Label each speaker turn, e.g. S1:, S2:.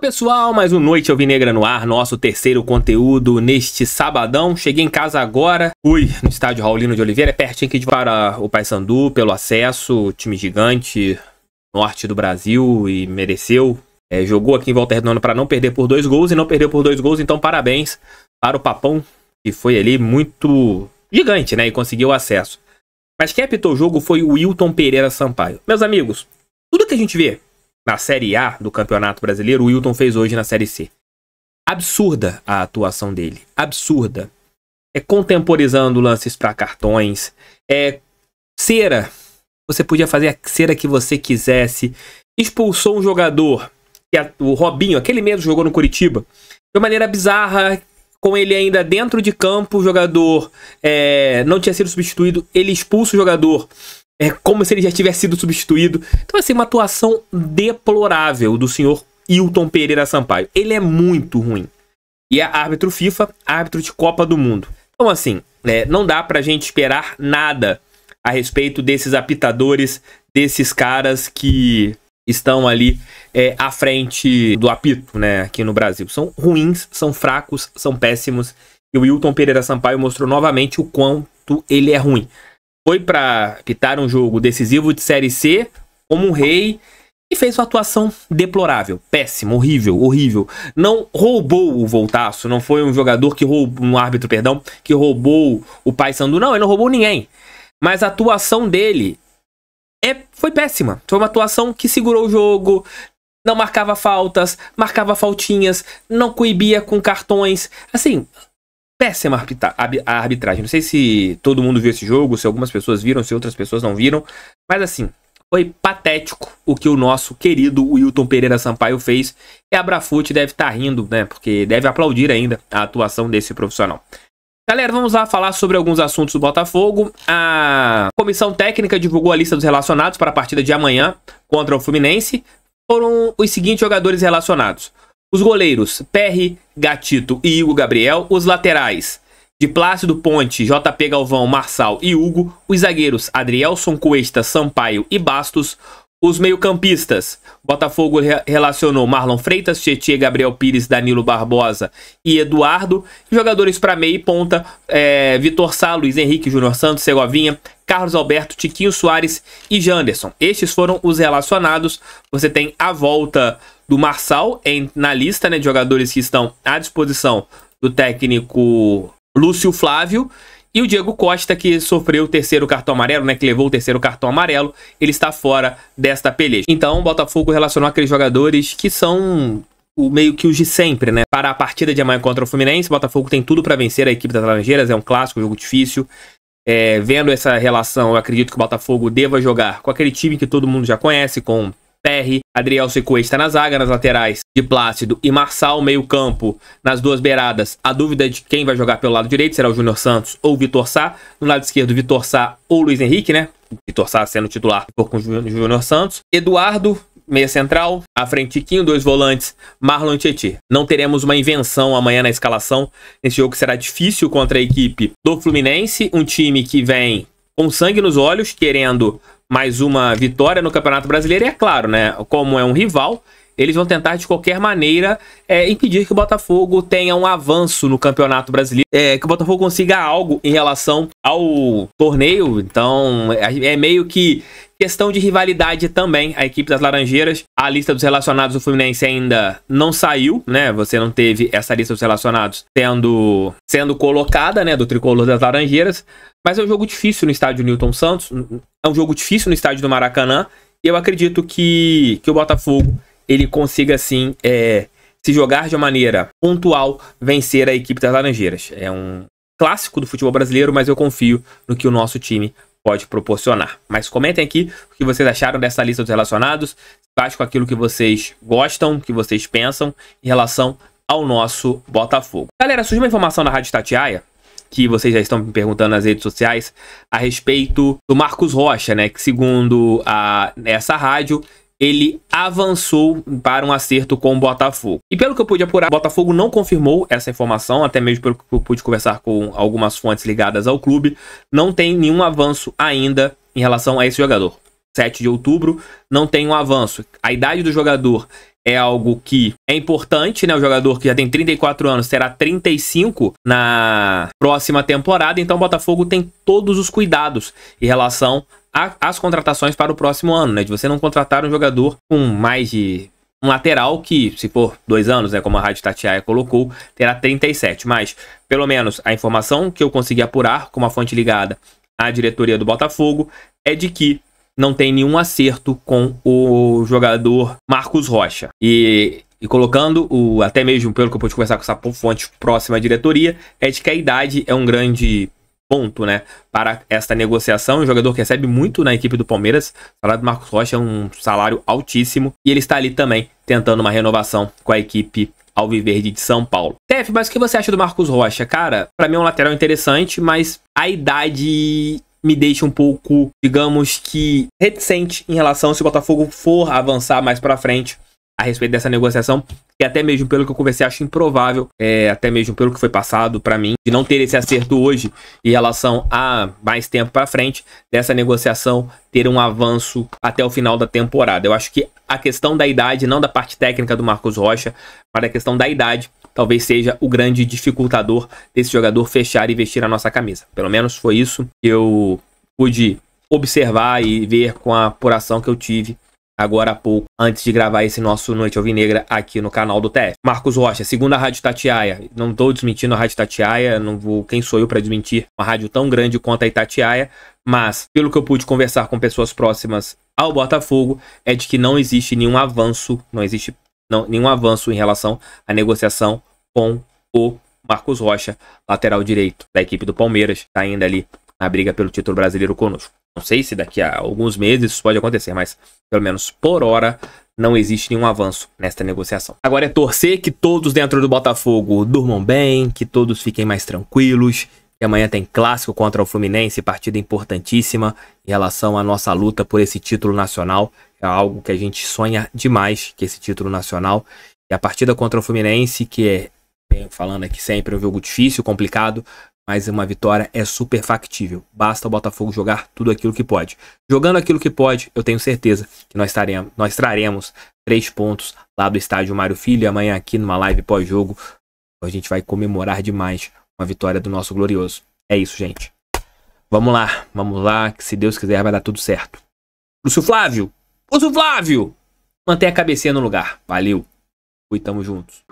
S1: Pessoal, mais uma Noite Alvinegra no ar, nosso terceiro conteúdo neste sabadão. Cheguei em casa agora, fui no estádio Raulino de Oliveira, é pertinho aqui para o Paysandu, pelo acesso, time gigante, norte do Brasil, e mereceu. Jogou aqui em Volta Redonda para não perder por 2 gols e não perdeu por 2 gols, então parabéns para o Papão, que foi ali muito gigante, né, e conseguiu o acesso. Mas quem apitou o jogo foi o Wilton Pereira Sampaio. Meus amigos, tudo que a gente vê na Série A do Campeonato Brasileiro, o Wilton fez hoje na Série C. Absurda a atuação dele. Absurda. Contemporizando lances para cartões. Cera. Você podia fazer a cera que você quisesse. Expulsou um jogador, que é o Robinho, aquele mesmo jogou no Curitiba, de uma maneira bizarra, com ele ainda dentro de campo, o jogador não tinha sido substituído, ele expulsa o jogador. Como se ele já tivesse sido substituído. Então, assim, uma atuação deplorável do senhor Wilton Pereira Sampaio. Ele é muito ruim. E é árbitro FIFA, árbitro de Copa do Mundo. Então, assim, não dá pra gente esperar nada a respeito desses apitadores, desses caras que estão ali à frente do apito, né, aqui no Brasil. São ruins, são fracos, são péssimos. E o Wilton Pereira Sampaio mostrou novamente o quanto ele é ruim. Foi para apitar um jogo decisivo de Série C, como um rei, e fez uma atuação deplorável, péssimo, horrível, horrível. Não roubou o Voltaço, não foi um jogador que roubou, um árbitro, perdão, que roubou o Paysandu, não, ele não roubou ninguém. Mas a atuação dele foi péssima. Foi uma atuação que segurou o jogo, não marcava faltas, marcava faltinhas, não coibia com cartões, assim... Péssima a arbitragem. Não sei se todo mundo viu esse jogo, se algumas pessoas viram, se outras pessoas não viram. Mas assim, foi patético o que o nosso querido Wilton Pereira Sampaio fez. E a Brafute deve estar rindo, né? Porque deve aplaudir ainda a atuação desse profissional. Galera, vamos lá falar sobre alguns assuntos do Botafogo. A comissão técnica divulgou a lista dos relacionados para a partida de amanhã contra o Fluminense. Foram os seguintes jogadores relacionados: os goleiros, Perry, Gatito e Hugo Gabriel. Os laterais, de Plácido, Ponte, JP Galvão, Marçal e Hugo. Os zagueiros, Adrielson, Cuesta, Sampaio e Bastos. Os meio-campistas, Botafogo relacionou Marlon Freitas, Tietê, Gabriel Pires, Danilo Barbosa e Eduardo. Jogadores para meia e ponta, Vitor Sá, Luiz Henrique, Júnior Santos, Segovinha, Carlos Alberto, Tiquinho Soares e Janderson. Estes foram os relacionados. Você tem a volta do Marçal na lista, né, de jogadores que estão à disposição do técnico Lúcio Flávio. E o Diego Costa, que sofreu o terceiro cartão amarelo, né, que levou o terceiro cartão amarelo, ele está fora desta peleja. Então o Botafogo relacionou aqueles jogadores que são meio que os de sempre, né? Para a partida de amanhã contra o Fluminense, o Botafogo tem tudo para vencer a equipe das Laranjeiras, é um clássico, um jogo difícil. Vendo essa relação, eu acredito que o Botafogo deva jogar com aquele time que todo mundo já conhece, com Perry, Adrielson e Cuesta na zaga, nas laterais de Plácido e Marçal, meio campo, nas duas beiradas. A dúvida de quem vai jogar pelo lado direito será o Júnior Santos ou o Vitor Sá. No lado esquerdo, Vitor Sá ou Luiz Henrique, né? Vitor Sá sendo titular com o Júnior Santos. Eduardo, meia central. À frente, Tiquinho, 2 volantes, Marlon e Tietê. Não teremos uma invenção amanhã na escalação. Esse jogo será difícil contra a equipe do Fluminense, um time que vem com sangue nos olhos, querendo mais uma vitória no Campeonato Brasileiro. E é claro, né, como é um rival, eles vão tentar de qualquer maneira impedir que o Botafogo tenha um avanço no Campeonato Brasileiro, que o Botafogo consiga algo em relação ao torneio. Então é meio que questão de rivalidade também, a equipe das Laranjeiras. A lista dos relacionados do Fluminense ainda não saiu, né? Você não teve essa lista dos relacionados sendo colocada, né, do tricolor das Laranjeiras. Mas é um jogo difícil no estádio Newton Santos, é um jogo difícil no estádio do Maracanã. E eu acredito que o Botafogo ele consiga, assim, se jogar de uma maneira pontual, vencer a equipe das Laranjeiras. É um clássico do futebol brasileiro, mas eu confio no que o nosso time pode proporcionar. Mas comentem aqui o que vocês acharam dessa lista dos relacionados. Faz com aquilo que vocês gostam, que vocês pensam em relação ao nosso Botafogo. Galera, surgiu uma informação na Rádio Itatiaia, que vocês já estão me perguntando nas redes sociais, a respeito do Marcos Rocha, né? Que segundo essa rádio, ele avançou para um acerto com o Botafogo. E pelo que eu pude apurar, o Botafogo não confirmou essa informação, até mesmo pelo que eu pude conversar com algumas fontes ligadas ao clube. Não tem nenhum avanço ainda em relação a esse jogador. 7 de outubro, não tem um avanço. A idade do jogador é algo que é importante, né? O jogador que já tem 34 anos terá 35 na próxima temporada, então o Botafogo tem todos os cuidados em relação às contratações para o próximo ano, né? De você não contratar um jogador com mais de um lateral que, se for 2 anos, né, como a Rádio Itatiaia colocou, terá 37. Mas, pelo menos, a informação que eu consegui apurar com uma fonte ligada à diretoria do Botafogo é de que não tem nenhum acerto com o jogador Marcos Rocha. E colocando, até mesmo pelo que eu pude conversar com essa fonte próxima à diretoria, é de que a idade é um grande ponto, né, para esta negociação. O jogador que recebe muito na equipe do Palmeiras, o salário do Marcos Rocha é um salário altíssimo, e ele está ali também tentando uma renovação com a equipe alviverde de São Paulo. Tef, mas o que você acha do Marcos Rocha? Cara, para mim é um lateral interessante, mas a idade me deixa um pouco, digamos que, reticente em relação se o Botafogo for avançar mais para frente a respeito dessa negociação, e até mesmo pelo que eu conversei, acho improvável, até mesmo pelo que foi passado para mim, de não ter esse acerto hoje em relação a mais tempo para frente, dessa negociação ter um avanço até o final da temporada. Eu acho que a questão da idade, não da parte técnica do Marcos Rocha, mas a questão da idade, talvez seja o grande dificultador desse jogador fechar e vestir a nossa camisa. Pelo menos foi isso que eu pude observar e ver com a apuração que eu tive agora há pouco, antes de gravar esse nosso Noite Alvinegra aqui no canal do TF. Marcos Rocha, segundo a Rádio Itatiaia, não estou desmentindo a Rádio Itatiaia, não vou, quem sou eu para desmentir uma rádio tão grande quanto a Itatiaia, mas pelo que eu pude conversar com pessoas próximas ao Botafogo, é de que não existe nenhum avanço, nenhum avanço em relação à negociação com o Marcos Rocha, lateral direito da equipe do Palmeiras, está ainda ali na briga pelo título brasileiro conosco. Não sei se daqui a alguns meses isso pode acontecer, mas pelo menos por hora não existe nenhum avanço nesta negociação. Agora é torcer que todos dentro do Botafogo durmam bem, que todos fiquem mais tranquilos, que amanhã tem clássico contra o Fluminense, partida importantíssima em relação à nossa luta por esse título nacional. É algo que a gente sonha demais, que esse título nacional. E a partida contra o Fluminense, que é, venho falando aqui sempre, um jogo difícil, complicado, mas uma vitória é super factível. Basta o Botafogo jogar tudo aquilo que pode. Jogando aquilo que pode, eu tenho certeza que nós traremos 3 pontos lá do estádio Mário Filho. E amanhã aqui numa live pós-jogo, a gente vai comemorar demais uma vitória do nosso glorioso. É isso, gente. Vamos lá, que se Deus quiser vai dar tudo certo. Lúcio Flávio! Lúcio Flávio! Mantém a cabecinha no lugar. Valeu. Fui, tamo juntos.